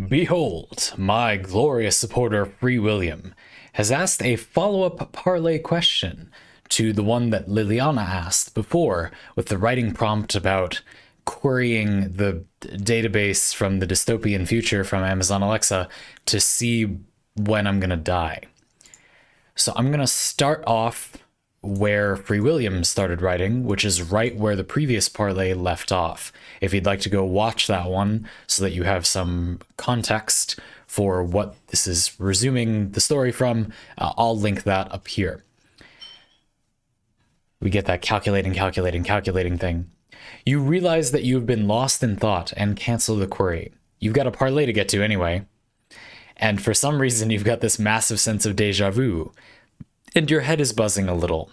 Behold, my glorious supporter FreeWilliam has asked a follow-up parlay question to the one that Liliana asked before with the writing prompt about querying the database from the dystopian future from Amazon Alexa to see when I'm gonna die. So I'm gonna start off where FreeWilliam started writing, which is right where the previous parlay left off. If you'd like to go watch that one so that you have some context for what this is resuming the story from, I'll link that up here. We get that calculating thing. You realize that you've been lost in thought and cancel the query. You've got a parlay to get to anyway. And for some reason, you've got this massive sense of deja vu, and your head is buzzing a little.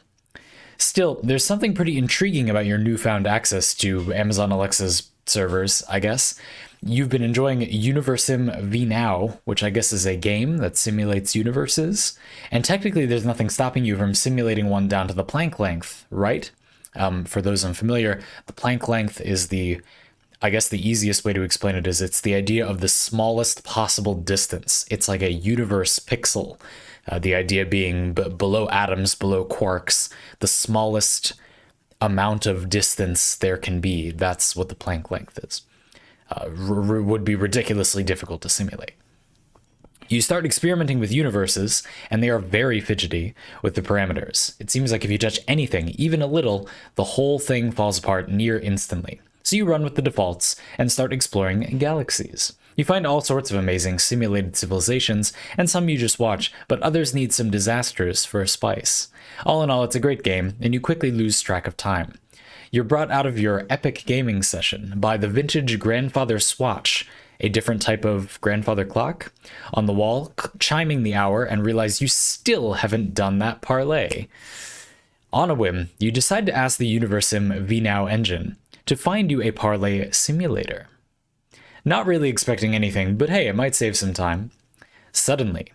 Still, there's something pretty intriguing about your newfound access to Amazon Alexa's servers, I guess. You've been enjoying Universim VNow, which I guess is a game that simulates universes. And technically, there's nothing stopping you from simulating one down to the Planck length, right? For those unfamiliar, the Planck length is I guess the easiest way to explain it is it's the idea of the smallest possible distance. It's like a universe pixel. The idea being below atoms, below quarks, the smallest amount of distance there can be. That's what the Planck length is. Would be ridiculously difficult to simulate. You start experimenting with universes, and they are very fidgety with the parameters. It seems like if you touch anything, even a little, the whole thing falls apart near instantly. So you run with the defaults and start exploring galaxies. You find all sorts of amazing simulated civilizations, and some you just watch, but others need some disasters for a spice. All in all, it's a great game, and you quickly lose track of time. You're brought out of your epic gaming session by the vintage grandfather swatch, a different type of grandfather clock, on the wall, chiming the hour, and realize you still haven't done that parlay. On a whim, you decide to ask the Universim VNow engine to find you a parlay simulator. Not really expecting anything, but hey, it might save some time. Suddenly,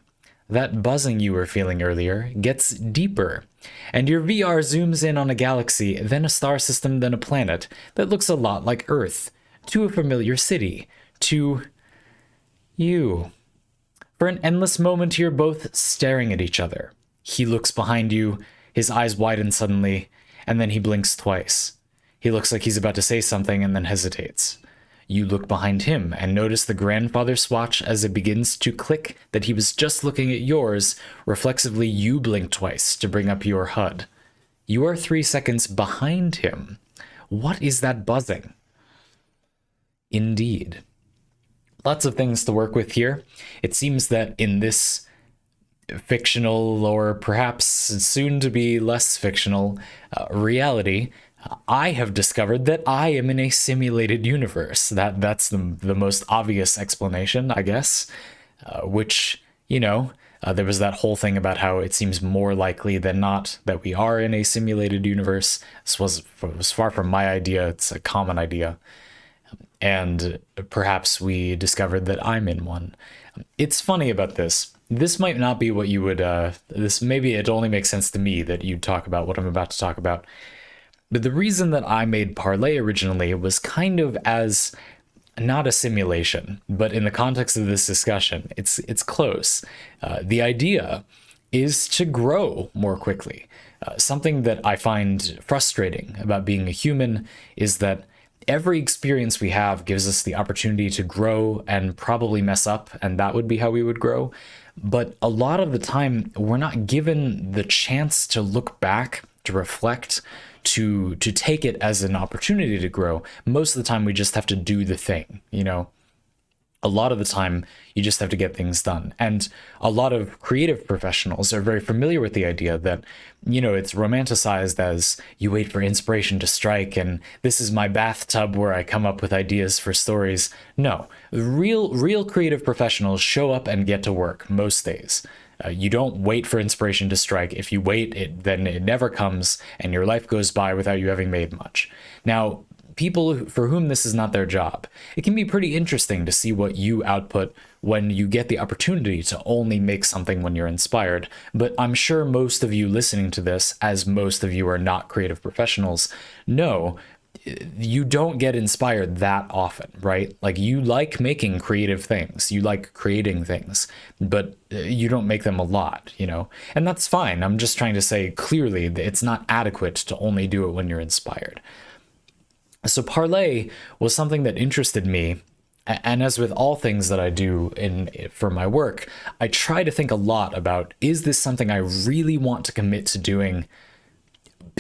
that buzzing you were feeling earlier gets deeper, and your VR zooms in on a galaxy, then a star system, then a planet that looks a lot like Earth, to a familiar city, to you. For an endless moment, you're both staring at each other. He looks behind you, his eyes widen suddenly, and then he blinks twice. He looks like he's about to say something and then hesitates. You look behind him and notice the grandfather swatch as it begins to click that he was just looking at yours. Reflexively, you blink twice to bring up your HUD. You are 3 seconds behind him. What is that buzzing? Indeed. Lots of things to work with here. It seems that in this fictional, or perhaps soon to be less fictional, reality, I have discovered that I am in a simulated universe. That's the most obvious explanation, I guess, which, there was that whole thing about how it seems more likely than not that we are in a simulated universe. This was far from my idea. It's a common idea. And perhaps we discovered that I'm in one. It's funny about this. This might not be what you would, maybe it only makes sense to me that you talk about what I'm about to talk about. But the reason that I made Parley originally was kind of as not a simulation, but in the context of this discussion, it's close. The idea is to grow more quickly. Something that I find frustrating about being a human is that every experience we have gives us the opportunity to grow and probably mess up, and that would be how we would grow. But a lot of the time, we're not given the chance to look back, to reflect, to take it as an opportunity to grow. Most of the time we just have to do the thing, A lot of the time you just have to get things done. And a lot of creative professionals are very familiar with the idea that, it's romanticized as you wait for inspiration to strike and this is my bathtub where I come up with ideas for stories. No, real creative professionals show up and get to work most days. You don't wait for inspiration to strike. If you wait, then it never comes, and your life goes by without you having made much. Now, people for whom this is not their job, it can be pretty interesting to see what you output when you get the opportunity to only make something when you're inspired. But I'm sure most of you listening to this, as most of you are not creative professionals, know you don't get inspired that often, right? Like, you like making creative things, you like creating things, but you don't make them a lot, you know? And that's fine. I'm just trying to say clearly that it's not adequate to only do it when you're inspired. So Parley was something that interested me. And as with all things that I do for my work, I try to think a lot about, is this something I really want to commit to doing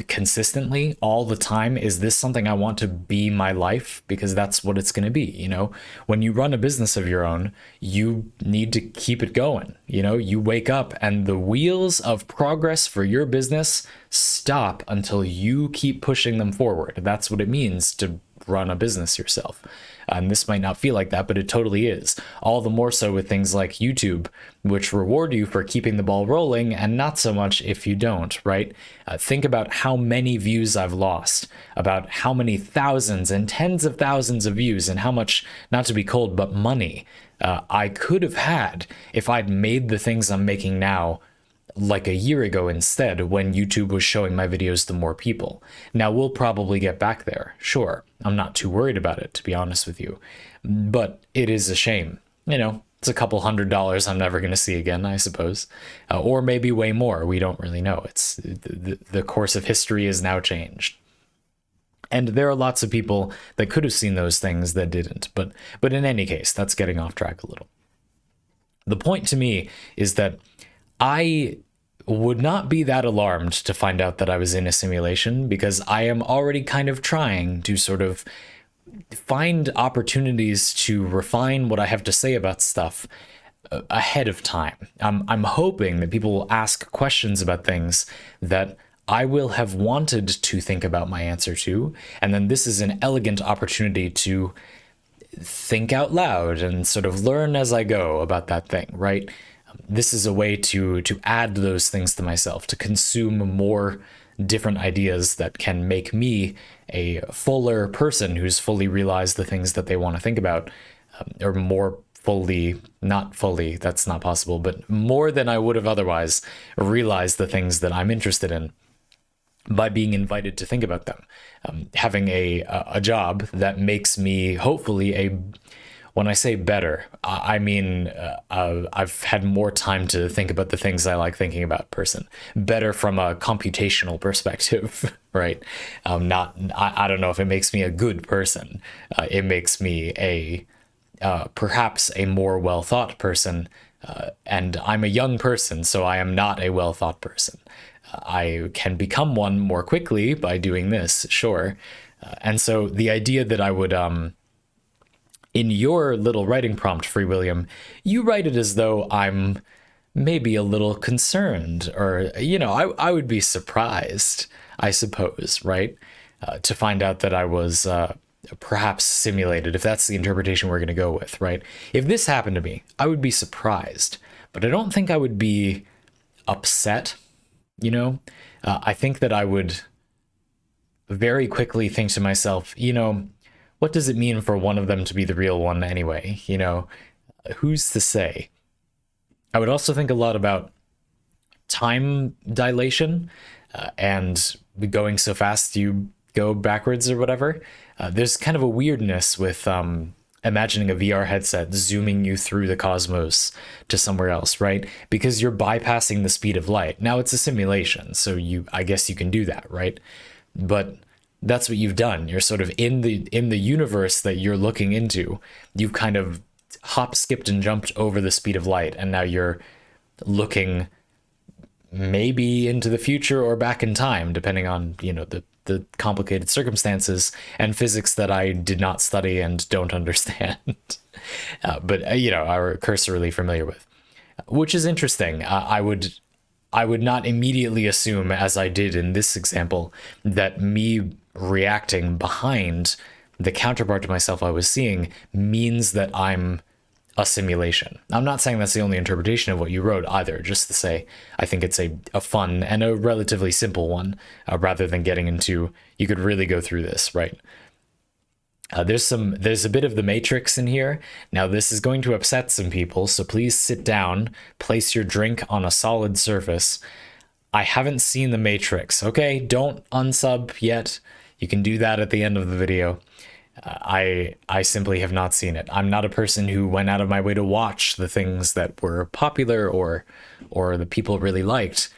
consistently all the time? Is this something I want to be my life? Because that's what it's going to be. You know, when you run a business of your own, you need to keep it going. You know, you wake up and the wheels of progress for your business stop until you keep pushing them forward. That's what it means to run a business yourself. And this might not feel like that, but it totally is. All the more so with things like YouTube, which reward you for keeping the ball rolling, and not so much if you don't, right? Think about how many views I've lost, about how many thousands and tens of thousands of views, and how much, not to be cold, but money I could have had if I'd made the things I'm making now like a year ago instead, when YouTube was showing my videos to more people. Now, we'll probably get back there, sure. I'm not too worried about it, to be honest with you. But it is a shame. You know, it's a couple $100 I'm never going to see again, I suppose. Or maybe way more. We don't really know. It's the course of history is now changed. And there are lots of people that could have seen those things that didn't. But in any case, that's getting off track a little. The point to me is that I would not be that alarmed to find out that I was in a simulation, because I am already kind of trying to sort of find opportunities to refine what I have to say about stuff ahead of time. I'm hoping that people will ask questions about things that I will have wanted to think about my answer to, and then this is an elegant opportunity to think out loud and sort of learn as I go about that thing, right? This is a way to add those things to myself, to consume more different ideas that can make me a fuller person who's fully realized the things that they want to think about, or more fully, not fully, that's not possible, but more than I would have otherwise realized the things that I'm interested in by being invited to think about them. Having a job that makes me hopefully when I say better, I mean I've had more time to think about the things I like thinking about person. Better from a computational perspective, right? I don't know if it makes me a good person. It makes me perhaps a more well-thought person. And I'm a young person, so I am not a well-thought person. I can become one more quickly by doing this, sure. And so the idea that I would... in your little writing prompt, FreeWilliam, you write it as though I'm maybe a little concerned, or, you know, I would be surprised, I suppose, right? To find out that I was perhaps simulated, if that's the interpretation we're going to go with, right? If this happened to me, I would be surprised, but I don't think I would be upset, you know? I think that I would very quickly think to myself, you know, what does it mean for one of them to be the real one anyway? You know, who's to say? I would also think a lot about time dilation and going so fast you go backwards or whatever. There's kind of a weirdness with imagining a VR headset zooming you through the cosmos to somewhere else, right? Because you're bypassing the speed of light. Now, it's a simulation, so I guess you can do that, right? But that's what you've done. You're sort of in the universe that you're looking into. You've kind of hop, skipped, and jumped over the speed of light, and now you're looking maybe into the future or back in time, depending on, you know, the complicated circumstances and physics that I did not study and don't understand, but you know, are cursorily familiar with, which is interesting. I would not immediately assume, as I did in this example, that me reacting behind the counterpart to myself I was seeing means that I'm a simulation. I'm not saying that's the only interpretation of what you wrote either, just to say I think it's a fun and a relatively simple one, rather than getting into, you could really go through this, right? There's a bit of the Matrix in here. Now, this is going to upset some people, so please sit down, place your drink on a solid surface. I haven't seen the Matrix, okay? Don't unsub yet. You can do that at the end of the video. I simply have not seen it. I'm not a person who went out of my way to watch the things that were popular or the people really liked.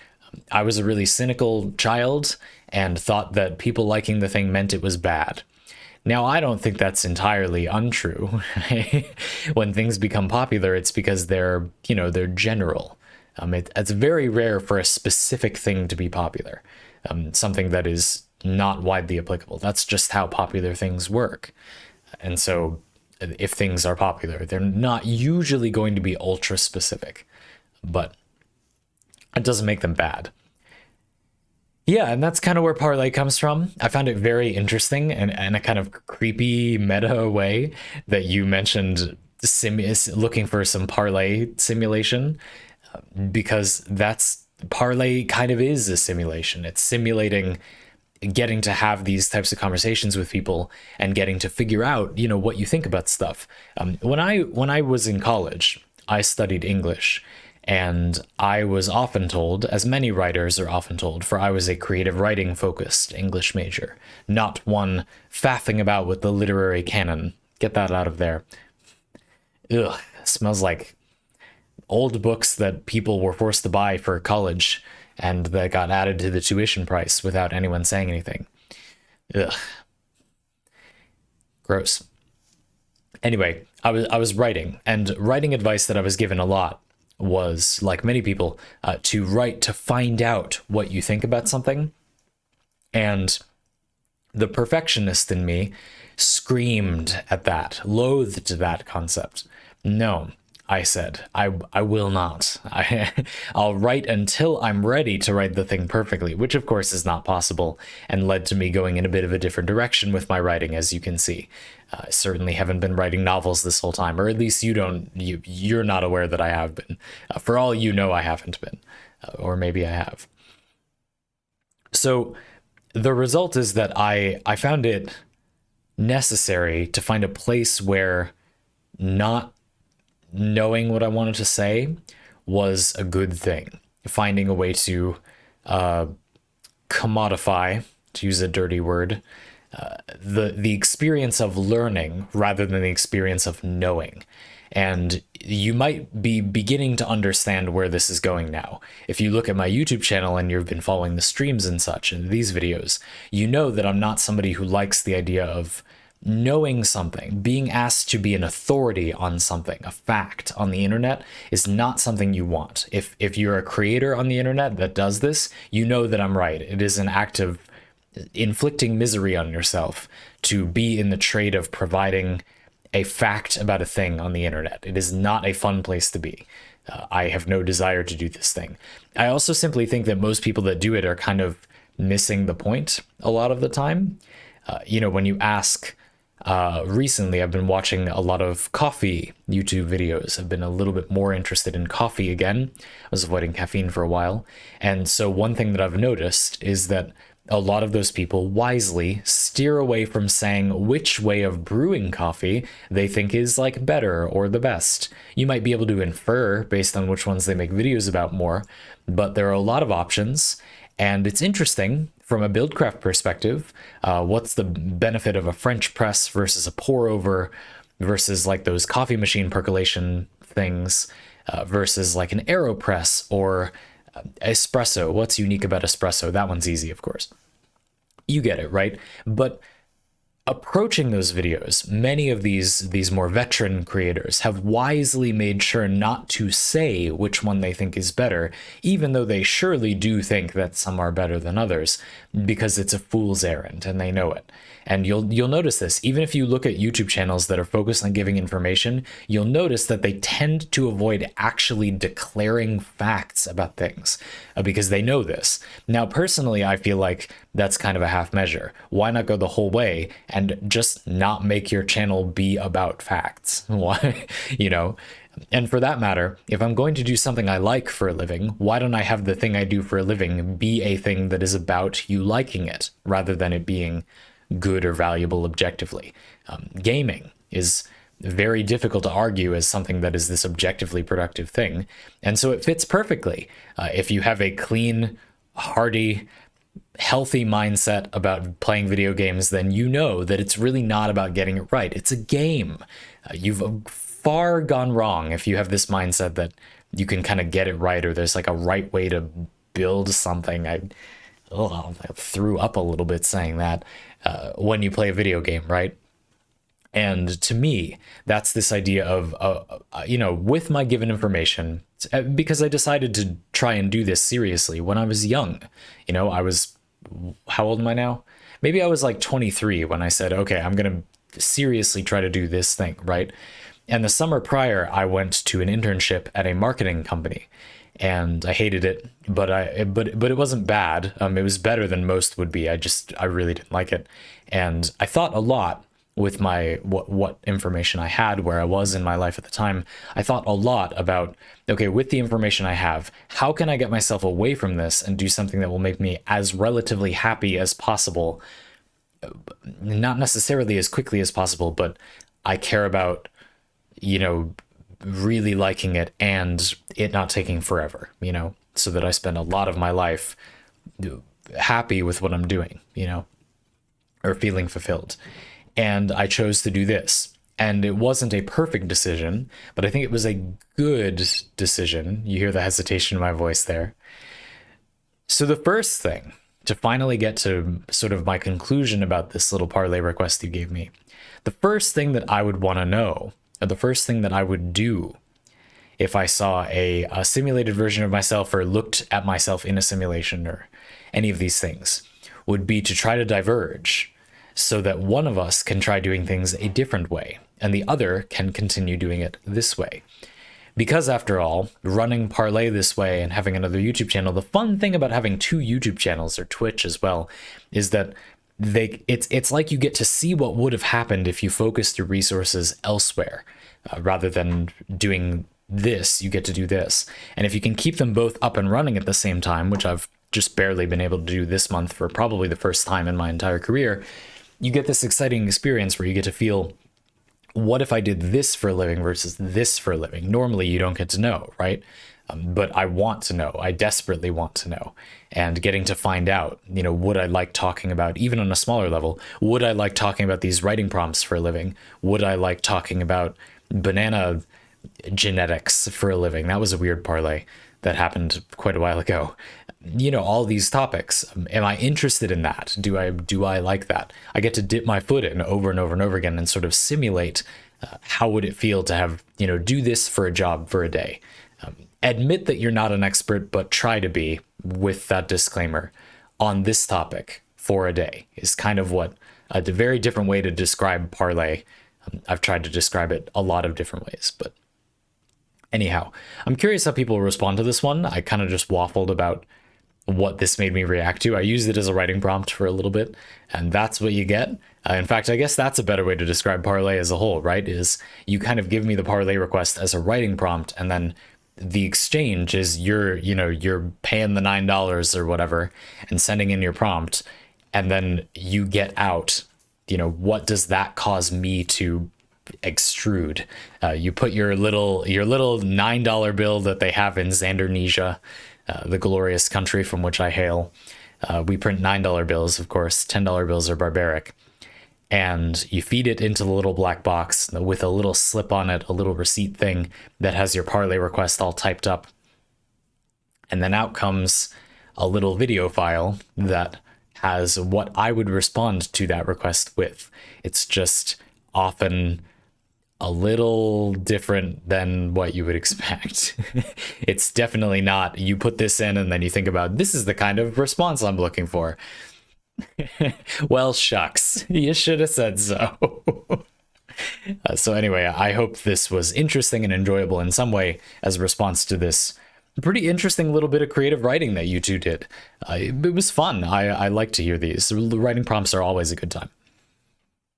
I was a really cynical child and thought that people liking the thing meant it was bad. Now, I don't think that's entirely untrue. When things become popular, it's because they're general. It's very rare for a specific thing to be popular, something that is not widely applicable. That's just how popular things work. And so if things are popular, they're not usually going to be ultra specific, but it doesn't make them bad. Yeah, and that's kind of where Parley comes from. I found it very interesting and in a kind of creepy meta way that you mentioned looking for some Parley simulation, because that's Parley kind of is a simulation. It's simulating getting to have these types of conversations with people and getting to figure out, what you think about stuff. When I was in college, I studied English, and I was often told, as many writers are often told, for I was a creative writing focused English major, not one faffing about with the literary canon. Get that out of there. Ugh, smells like old books that people were forced to buy for college and that got added to the tuition price without anyone saying anything. Ugh. Gross. Anyway, I was writing, and writing advice that I was given a lot was, like many people, to write to find out what you think about something. And the perfectionist in me screamed at that, loathed that concept. No, I said, I will not. I'll write until I'm ready to write the thing perfectly, which of course is not possible, and led to me going in a bit of a different direction with my writing, as you can see. I certainly haven't been writing novels this whole time, or at least you're not aware that I have been. For all you know, I haven't been, or maybe I have. So the result is that I found it necessary to find a place where not knowing what I wanted to say was a good thing. Finding a way to commodify, to use a dirty word, the experience of learning rather than the experience of knowing. And you might be beginning to understand where this is going now. If you look at my YouTube channel and you've been following the streams and such in these videos, you know that I'm not somebody who likes the idea of knowing something. Being asked to be an authority on something, a fact on the internet, is not something you want. If you're a creator on the internet that does this, you know that I'm right. It is an act of inflicting misery on yourself to be in the trade of providing a fact about a thing on the internet. It is not a fun place to be. I have no desire to do this thing. I also simply think that most people that do it are kind of missing the point a lot of the time. When you ask, recently I've been watching a lot of coffee YouTube videos. I've been a little bit more interested in coffee again. I was avoiding caffeine for a while. And so one thing that I've noticed is that a lot of those people wisely steer away from saying which way of brewing coffee they think is like better or the best. You might be able to infer based on which ones they make videos about more, but there are a lot of options, and it's interesting from a Buildcraft perspective. What's the benefit of a French press versus a pour over versus like those coffee machine percolation things versus like an AeroPress or espresso? What's unique about espresso? That one's easy, of course. You get it, right? But approaching those videos, many of these more veteran creators have wisely made sure not to say which one they think is better, even though they surely do think that some are better than others, because it's a fool's errand and they know it. And you'll notice this, even if you look at YouTube channels that are focused on giving information, you'll notice that they tend to avoid actually declaring facts about things because they know this. Now, personally, I feel like that's kind of a half measure. Why not go the whole way and just not make your channel be about facts? Why, And for that matter, if I'm going to do something I like for a living, why don't I have the thing I do for a living be a thing that is about you liking it rather than it being good or valuable objectively? Gaming is very difficult to argue as something that is this objectively productive thing. And so it fits perfectly. If you have a clean, hearty, healthy mindset about playing video games, then you know that it's really not about getting it right. It's a game. You've far gone wrong if you have this mindset that you can kind of get it right, or there's like a right way to build something. I threw up a little bit saying that when you play a video game, right? And to me, that's this idea of, with my given information, because I decided to try and do this seriously when I was young. I was, how old am I now? Maybe I was like 23 when I said, okay, I'm going to seriously try to do this thing, right? And the summer prior, I went to an internship at a marketing company, and I hated it, but it wasn't bad. It was better than most would be. I really didn't like it, and I thought a lot with my what information I had, where I was in my life at the time. I thought a lot about, okay, with the information I have, how can I get myself away from this and do something that will make me as relatively happy as possible, not necessarily as quickly as possible, but I care about, really liking it and it not taking forever, so that I spend a lot of my life happy with what I'm doing, or feeling fulfilled. And I chose to do this. And it wasn't a perfect decision, but I think it was a good decision. You hear the hesitation in my voice there. So the first thing, to finally get to sort of my conclusion about this little parlay request you gave me, the first thing that I would want to know, or the first thing that I would do if I saw a simulated version of myself or looked at myself in a simulation or any of these things, would be to try to diverge, so that one of us can try doing things a different way and the other can continue doing it this way. Because after all, running Parley this way and having another YouTube channel, the fun thing about having two YouTube channels, or Twitch as well, is that it's like you get to see what would have happened if you focused your resources elsewhere. Rather than doing this, you get to do this. And if you can keep them both up and running at the same time, which I've just barely been able to do this month for probably the first time in my entire career, you get this exciting experience where you get to feel, what if I did this for a living versus this for a living? Normally you don't get to know, right? But I want to know. I desperately want to know. And getting to find out, would I like talking about, even on a smaller level, would I like talking about these writing prompts for a living? Would I like talking about banana genetics for a living? That was a weird parlay that happened quite a while ago. All these topics. Am I interested in that? Do I like that? I get to dip my foot in over and over and over again and sort of simulate how would it feel to have, do this for a job for a day. Admit that you're not an expert, but try to be, with that disclaimer, on this topic for a day is kind of what a very different way to describe parlay. I've tried to describe it a lot of different ways, but anyhow, I'm curious how people respond to this one. I kind of just waffled about what this made me react to. I used it as a writing prompt for a little bit, and that's what you get. In fact, I guess that's a better way to describe parlay as a whole, right? Is you kind of give me the parlay request as a writing prompt, and then the exchange is you're paying the $9 or whatever and sending in your prompt, and then you get out, what does that cause me to extrude? You put your little $9 bill that they have in Xandernesia, the glorious country from which I hail. We print $9 bills, of course. $10 bills are barbaric. And you feed it into the little black box with a little slip on it, a little receipt thing that has your parlay request all typed up. And then out comes a little video file that has what I would respond to that request with. It's just often a little different than what you would expect. It's definitely not, you put this in and then you think about, this is the kind of response I'm looking for. Well, shucks, you should have said so. So anyway, I hope this was interesting and enjoyable in some way as a response to this pretty interesting little bit of creative writing that you two did. It was fun. I like to hear these. The writing prompts are always a good time.